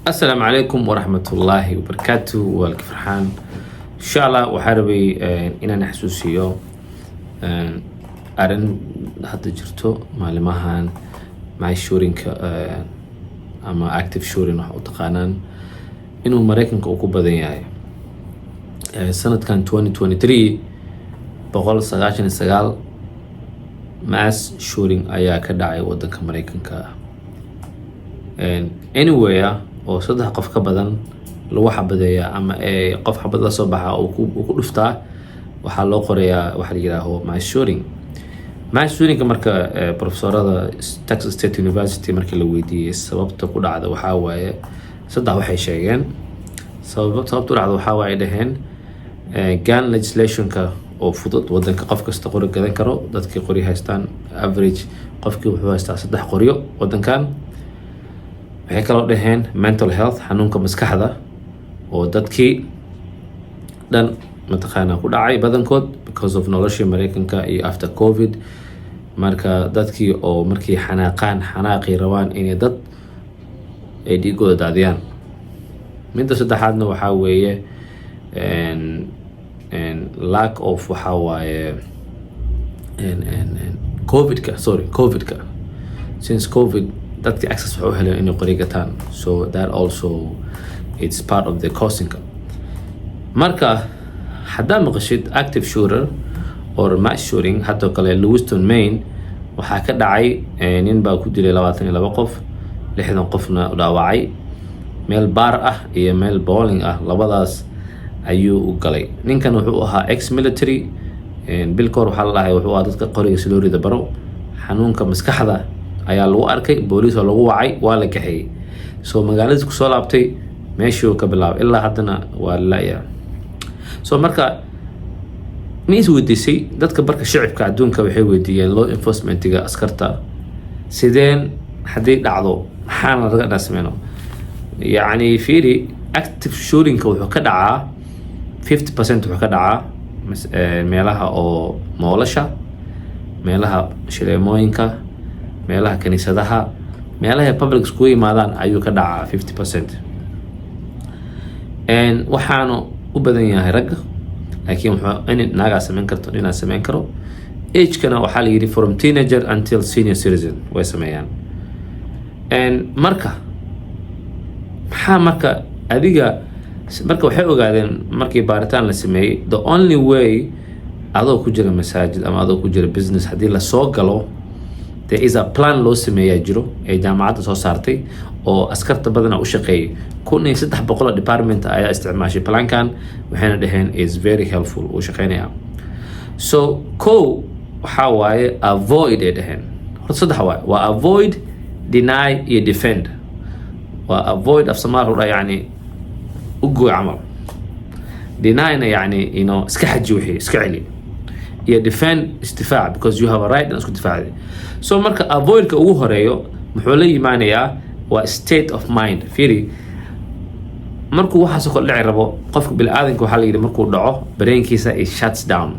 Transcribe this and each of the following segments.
السلام عليكم ورحمة الله وبركاته والك فرحان إن شاء الله وحاربي إن أنا حسوسيو أرن هذا جرتو معلمهان مع الشورين أما active شورين وتقانان إنه مريكن كوكوبا ذي سنة كان 2023 بقول سجاشن سجال mass shooting ayaa ka dhacay wadanka Mareykanka anywhere oo saddex qof ka badan lagu xabadeeyaa ama qof xabad la soo baxa oo ku dhuftaa waxaa loo qorayaa waxa la yiraahdo mass shooting marka professorada Texas State University markii la weydiiyay sababta ku dhacda waxa waaye saddex waxay sheegeen sababta u dhacda waxa waaye dhaheen gun legislation-ka oo fudud wadanka qof kasta qori gadan karo dadkii qori haystaan average qofkii wuxuu haystaa saddex qoryo wadankan waxay kaloo dhaheen mental health xanuunka maskaxda oo dadkii dhan mataqaanaa ku dhacay badankood because of noloshii Mareykanka iyo after covid marka dadkii oo markii xanaaqi rabaan inay dad ay dhiigooda daadiyaan midda saddexaadna waxaa weeye and lack of waxa waaye covid-ka since covid dadki access waxay u heleen inay qori gataan so that also it's part of the causing marka haddaa maqashid active shooter or mass shooting hadoo kale Lewiston Maine waxaa ka dhacay nin baa ku dilay 22 qof 60 qofna dhaawacay meel baar ah iyo meel bowling ah labadaas ayuu u galay ninkan wuxuu ahaa ex military bilkoor waxa la dhahay wuxuu ahaa dadka qoriga si loo rida baro xanuunka maskaxda ayaa lagu arkay booliis oo lagu wacay waa la kaxeeyay soo magaalada ku soo laabtay meeshii uu ka bilaabay ilaa haddana waa laaya soo marka miis weydiisay dadka barka shacabka adduunka waxay weydiiyeen law enforcement-ga askarta sideen haddii dhacdo maxaa laga dhasmeeno yani fiiri active shooting-ka wuxuu ka dhacaa 50% wuxuu ka dhacaa meelaha oo moolasha meelaha shileemooyinka meelaha kaniisadaha meelaha public isku yimaadaan ayuu ka dhacaa 50% waxaanu u badan yahay ragga laakiin wuxuu in naagaa samayn karto inaa samayn karo age-kana waxaa la yidhi from teenager until senior citizen way sameeyaan marka maxaa marka adiga marka waxay ogaadeen markii baaritaan la sameeyay the only way adoo ku jira masaajid ama adoo ku jira business haddii la soo galo there is a plan loo sameeyaa jiro ee jaamacadda soo saartay oo askarta badana u shaqeeyay 1300 department ayaa isticmaashay plankan waxayna dhaheen is very helpful u shaqeynaya so waxaa waaye avoid ay dhaheen horta saddex waaye waa avoid deny iyo defend waa avoid af Soomaali yani ugu عمل denying يعني iska xaji wixii iska celi iyo defend istifaac because you have a right in isku difaaci so marka avoid-ka ugu horeeyo muxuu la yimaanayaa waa state of mind fiiri markuu waxa soo dhici rabo qofka bini'aadanka waxa la yiri markuu dhaco brainkiisa is shuts down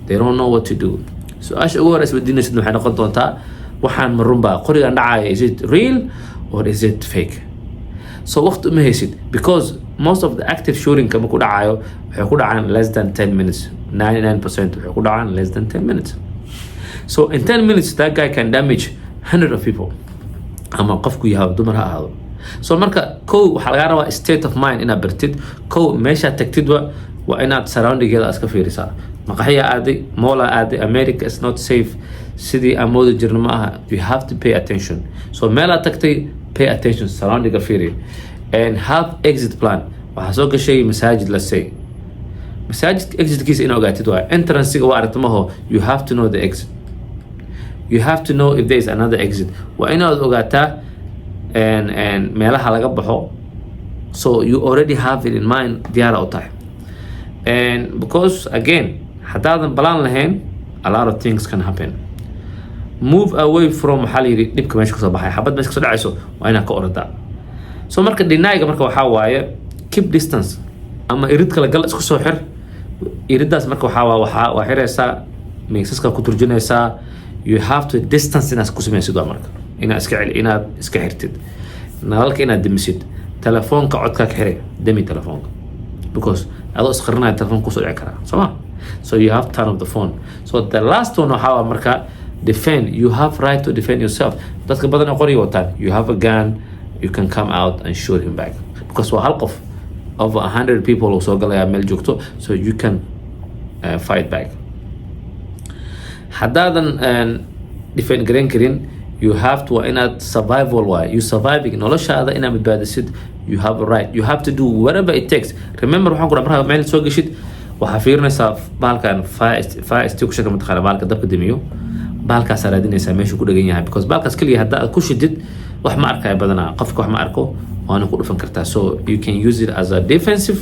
they don't know what to do so ash ugu horeysa wadiinaysid waxay noqon doontaa waxaan marunba qorigan dhacaya is it real or is it fake so waqti uma haysid because most of the active shooting kama ku dhacayo waxay ku dhacaan less than 10 minutes 99% waxay ku dhacaan less than 10 minutes so in 10 minutes that guy can damage 100 of people ama qofku yahay dumar ha ahaado so marka waxa laga rabaa state of mind inaad bartid meesha tagtidba waa inaad surrounding-geeda iska fiirisaa maqaxiya aaday moola aaday America is not safe sidii amooda jirna ma aha you have to pay attention so meela tagtay pay attention surrounding fiiri and have exit plan waxa soo gashay masaajid la say masaajid exit-kiisa inaad ogaatid waa entrance-ga waa aragtamaho you have to know the exit you have to know if there is another exit waa inaad ogaataa and meelaha laga baxo so you already have it in mind diyaar u tahay and because again haddaadan balaan lahayn a lot of things can happen move away from waxa la yiri dhibka meesha ka soo baxay xabad meesha ka soo dhacayso waa inaad ka oradaa so marka deny-ga marka waxaa waaye keep distance ama irid kala gal isku soo xir iridaas marka waxaa xiraysaa miisaska ku turjinaysaa you have to distance inaad ku samaysid waa marka inaad iska xirtid nalalka inaad dimisid telefoonka codkaa ka xiray demi telefoonka because adoo isqarinaya telefoonka kusoo dhici karaa soo ma so you have turn off the phone so the last one waxaa waa marka defend you have right to defend yourself dadka badan qoriga wataan you have a gun you can come out and shoot him back because waa hal qof over 100 people oo soo galaya meel joogto so you can fight back haddaadan defend garan karin you have to inaad survival way you surviving noloshaada inaad badbaadisid you have a right you have to do whatever it takes remember waxaan ku dhahay meel soo gashid waxaa fiirinaysaa baalkan fire stick ku shaka mataqaana baalka dabka damiyo baalkaas raadinaysaa meesha ku dhagan yahay because baalkaas kaliya hadda aad ku shidid wax ma arkaya badanaa qofka wax ma arko waana ku dhufan kartaa so you can use it as a defensive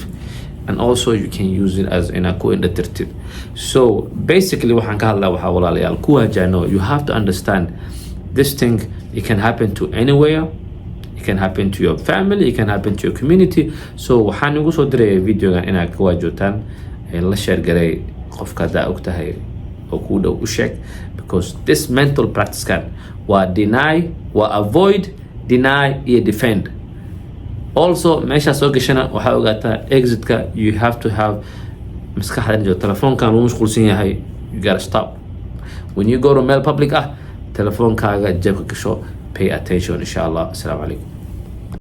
and also you can use it as in a co-indetertive so basically waxaan ka hadlaa waxaa walaalayaal ku wajahno you have to understand this thing it can happen to anywhere it can happen to your family it can happen to your community so waxaan ugu soo diray videogan inaad ka waajotaan la share garay qofka haddaa og tahay oo kuu dhow u sheeg because this mental practice kan waa deny waa avoid deny iyo defend also meeshaa soo gashana waxaa ogaataa exitka you have to have maskaxda jiro telefoonkan uu mashquulsan yahay you gotta stop when you go to mail public telefoonkaaga jabka gasho pay attention insha Allah. Assalamu alaikum.